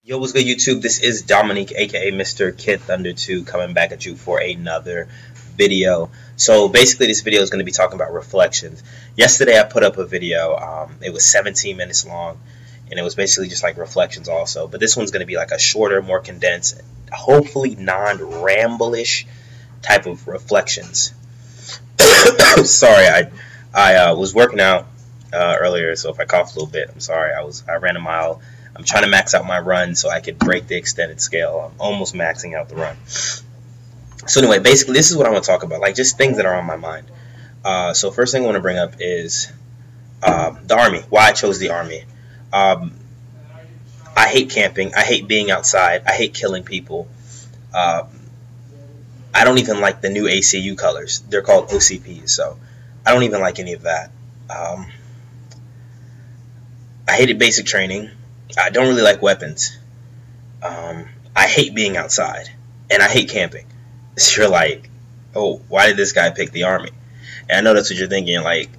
Yo, what's good, YouTube? This is Dominique, aka Mr. Kid Thunder 2, coming back at you for another video. So basically, this video is going to be talking about reflections. Yesterday, I put up a video. It was 17 minutes long, and it was basically just like reflections also. But this one's going to be like a shorter, more condensed, hopefully non-ramble-ish type of reflections. Sorry, I was working out earlier, so if I cough a little bit, I'm sorry. I ran a mile. I'm trying to max out my run so I could break the extended scale. I'm almost maxing out the run. So anyway, basically, this is what I want to talk about, like just things that are on my mind. So first thing I want to bring up is the Army, why I chose the Army. I hate camping. I hate being outside. I hate killing people. I don't even like the new ACU colors. They're called OCPs, so I don't even like any of that. I hated basic training. I don't really like weapons. I hate being outside, and I hate camping. So you're like, oh, why did this guy pick the Army? And I know that's what you're thinking, like,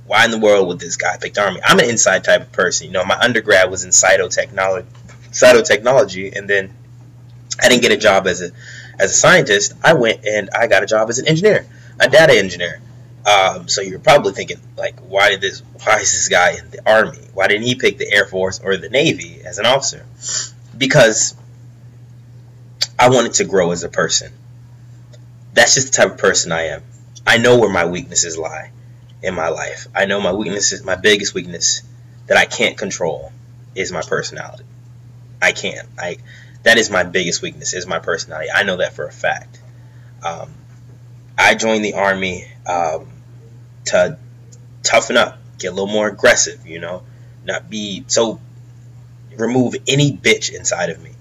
why in the world would this guy pick the Army? I'm an inside type of person. You know, my undergrad was in cytotechnology, and then I didn't get a job as a scientist. I went and I got a job as an engineer, a data engineer. So you're probably thinking, like, why is this guy in the Army? Why didn't he pick the Air Force or the Navy as an officer? Because I wanted to grow as a person. That's just the type of person I am. I know where my weaknesses lie in my life. I know my weaknesses, my biggest weakness that I can't control is my personality. I can't. That is my biggest weakness, is my personality. I know that for a fact. I joined the Army to toughen up, get a little more aggressive, you know, not be so, remove any bitch inside of me.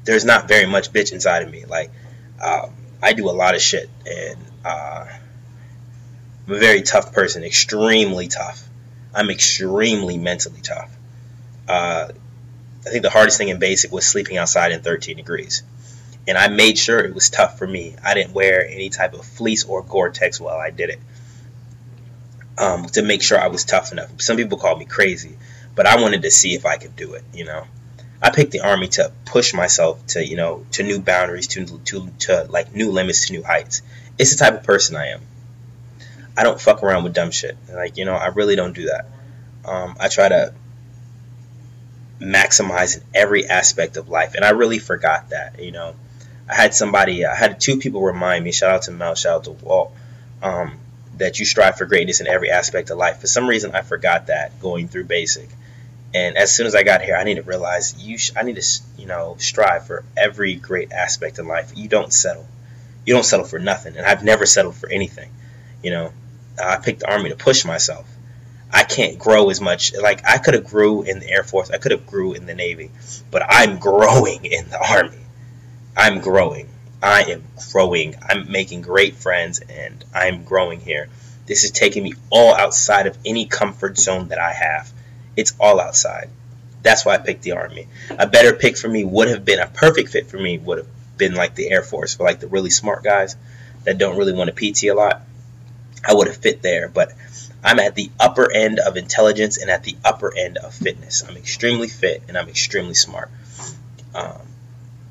There's not very much bitch inside of me. Like, I do a lot of shit, and I'm a very tough person, extremely tough. I'm extremely mentally tough. I think the hardest thing in basic was sleeping outside in 13 degrees. And I made sure it was tough for me. I didn't wear any type of fleece or Gore-Tex while I did it, to make sure I was tough enough. Some people call me crazy, but I wanted to see if I could do it, you know. I picked the Army to push myself to, you know, to new boundaries, to like new limits, to new heights. It's the type of person I am. I don't fuck around with dumb shit. Like, you know, I really don't do that. I try to maximize in every aspect of life, and I really forgot that, you know. I had two people remind me, shout out to Mel, shout out to Walt, that you strive for greatness in every aspect of life. For some reason, I forgot that going through basic. And as soon as I got here, I need to realize I need to, you know, strive for every great aspect in life. You don't settle. You don't settle for nothing. And I've never settled for anything. You know, I picked the Army to push myself. I can't grow as much. Like, I could have grew in the Air Force. I could have grew in the Navy. But I'm growing in the Army. I'm growing. I am growing. I'm making great friends, and I'm growing here. This is taking me all outside of any comfort zone that I have. It's all outside. That's why I picked the Army. A better pick for me would have been, a perfect fit for me would have been like the Air Force, for like the really smart guys that don't really want to PT a lot. I would have fit there, but I'm at the upper end of intelligence and at the upper end of fitness. I'm extremely fit and I'm extremely smart.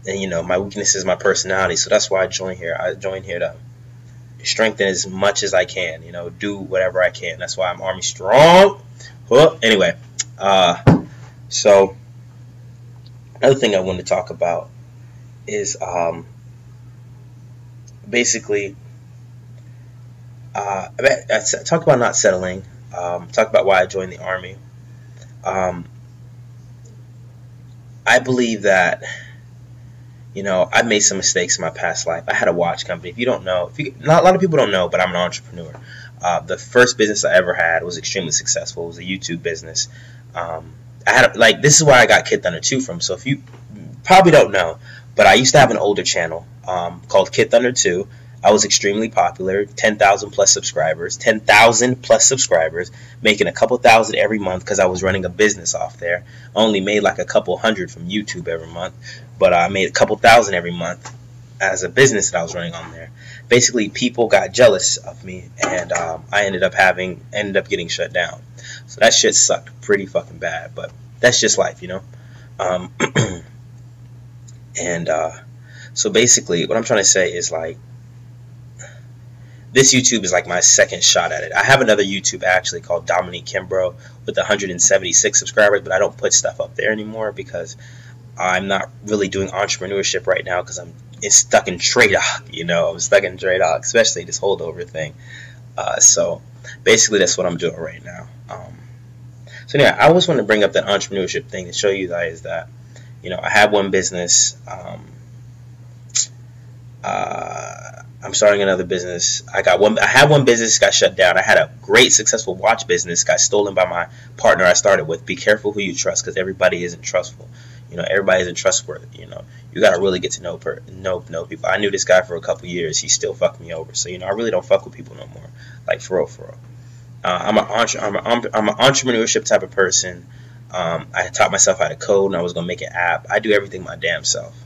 And, you know, my weakness is my personality, so that's why I joined here. I joined here to strengthen as much as I can, you know, do whatever I can. That's why I'm Army strong. Well, anyway, so another thing I wanted to talk about is basically I talk about not settling, talk about why I joined the Army. I believe that, you know, I've made some mistakes in my past life. I had a watch company. If you don't know, not a lot of people don't know, but I'm an entrepreneur. The first business I ever had was extremely successful. It was a YouTube business. I had this is where I got Kid Thunder 2 from. So if you probably don't know, but I used to have an older channel called Kid Thunder 2. I was extremely popular, 10,000 plus subscribers, 10,000 plus subscribers, making a couple thousand every month because I was running a business off there. I only made like a couple hundred from YouTube every month, but I made a couple thousand every month as a business that I was running on there. Basically, people got jealous of me, and I ended up getting shut down. So that shit sucked pretty fucking bad, but that's just life, you know. Um, and so basically, what I'm trying to say is like, this YouTube is like my second shot at it. I have another YouTube actually called Dominique Kimbrough with 176 subscribers, but I don't put stuff up there anymore because I'm not really doing entrepreneurship right now because it's stuck in TradeOc. You know, I'm stuck in TradeOc, especially this holdover thing. So basically, that's what I'm doing right now. So anyway, I always want to bring up that entrepreneurship thing to show you guys that, you know, I have one business. I'm starting another business. I had one business, got shut down. I had a great, successful watch business, got stolen by my partner I started with. Be careful who you trust, because everybody isn't trustful. You know, everybody isn't trustworthy. You know, you got to really get to know people. I knew this guy for a couple years. He still fucked me over. So, you know, I really don't fuck with people no more. Like, for real, for real. I'm an entrepreneurship type of person. I taught myself how to code, and I was going to make an app. I do everything my damn self.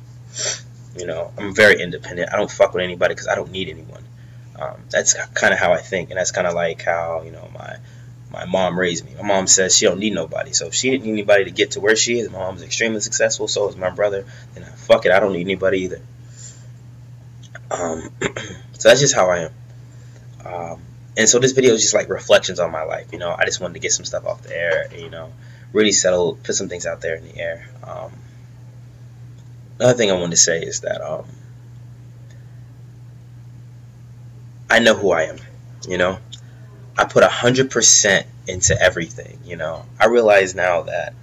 You know, I'm very independent. I don't fuck with anybody because I don't need anyone. That's kind of how I think, and that's kind of like how, you know, my mom raised me. My mom says she don't need nobody. So if she didn't need anybody to get to where she is, my mom's extremely successful, so is my brother, then fuck it, I don't need anybody either. So that's just how I am. And so this video is just like reflections on my life. You know, I just wanted to get some stuff off the air, and, you know, really settle, put some things out there in the air. Another thing I wanted to say is that I know who I am. You know, I put 100% into everything. You know, I realize now that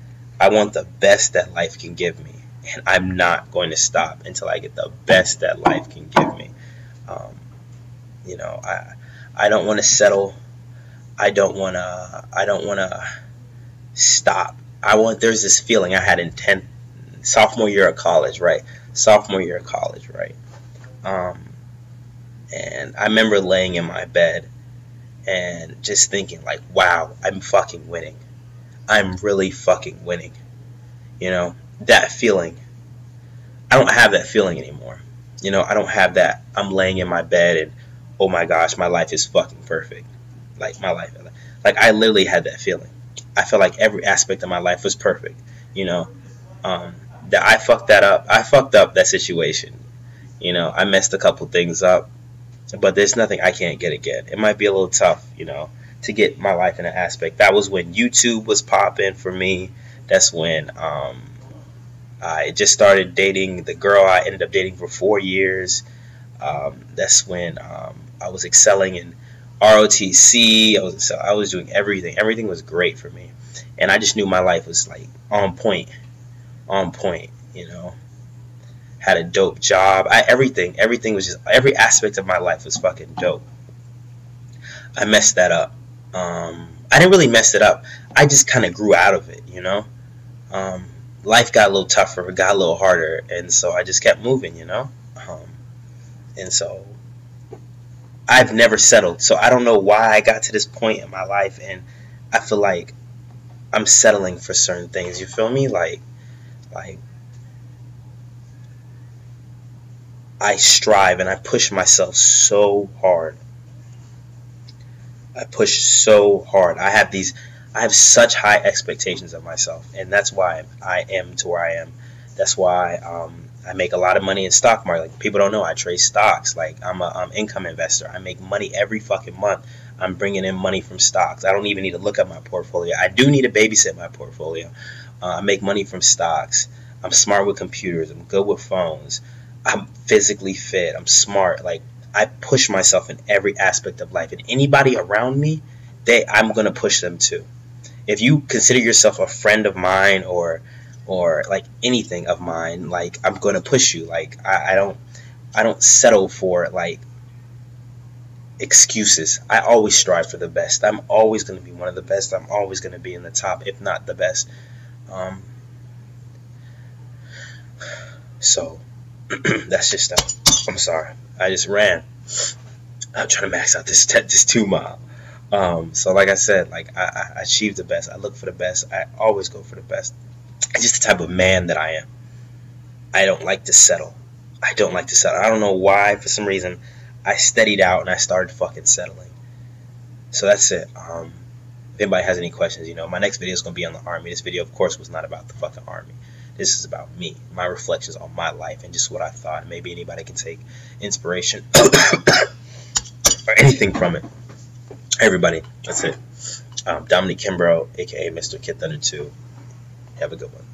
I want the best that life can give me, and I'm not going to stop until I get the best that life can give me. You know, I don't want to settle. I don't want to stop. There's this feeling I had in sophomore year of college, right? And I remember laying in my bed and just thinking like, wow, I'm fucking winning. I'm really fucking winning. You know, that feeling. I don't have that feeling anymore. You know, I don't have that. I'm laying in my bed and, oh my gosh, my life is fucking perfect. Like, my life. Like, I literally had that feeling. I felt like every aspect of my life was perfect. You know, that I fucked that up. I fucked up that situation. You know, I messed a couple things up, but there's nothing I can't get again. It might be a little tough, you know, to get my life in an aspect. That was when YouTube was popping for me. That's when I just started dating the girl I ended up dating for 4 years. That's when I was excelling in ROTC. I was doing everything. Everything was great for me, and I just knew my life was like on point. You know, had a dope job. Everything was just, every aspect of my life was fucking dope. I messed that up. I didn't really mess it up. I just kind of grew out of it. You know, life got a little tougher, it got a little harder, and so I just kept moving. You know, and so I've never settled. So I don't know why I got to this point in my life, and I feel like I'm settling for certain things. You feel me? Like I strive and I push myself so hard. I push so hard. I have such high expectations of myself, and that's why I am to where I am. That's why I make a lot of money in stock market. Like, people don't know I trade stocks. Like, I'm an income investor. I make money every fucking month. I'm bringing in money from stocks. I don't even need to look at my portfolio. I do need to babysit my portfolio. I make money from stocks. I'm smart with computers. I'm good with phones. I'm physically fit. I'm smart. Like, I push myself in every aspect of life. And anybody around me, I'm going to push them too. If you consider yourself a friend of mine or like anything of mine, like, I'm going to push you. Like, I don't settle for like excuses. I always strive for the best. I'm always going to be one of the best. I'm always going to be in the top, if not the best. So that's just I'm sorry. I just ran. I'm trying to max out this 2 mile. So like I said, like, I achieve the best. I look for the best. I always go for the best. I'm just the type of man that I am. I don't like to settle. I don't know why. For some reason, I steadied out and I started fucking settling. So that's it. If anybody has any questions, you know, my next video is going to be on the Army. This video, of course, was not about the fucking Army. This is about me, my reflections on my life, and just what I thought. Maybe anybody can take inspiration or anything from it. Everybody, that's it. Dominic Kimbrough, aka Mr. Kid Thunder 2. Have a good one.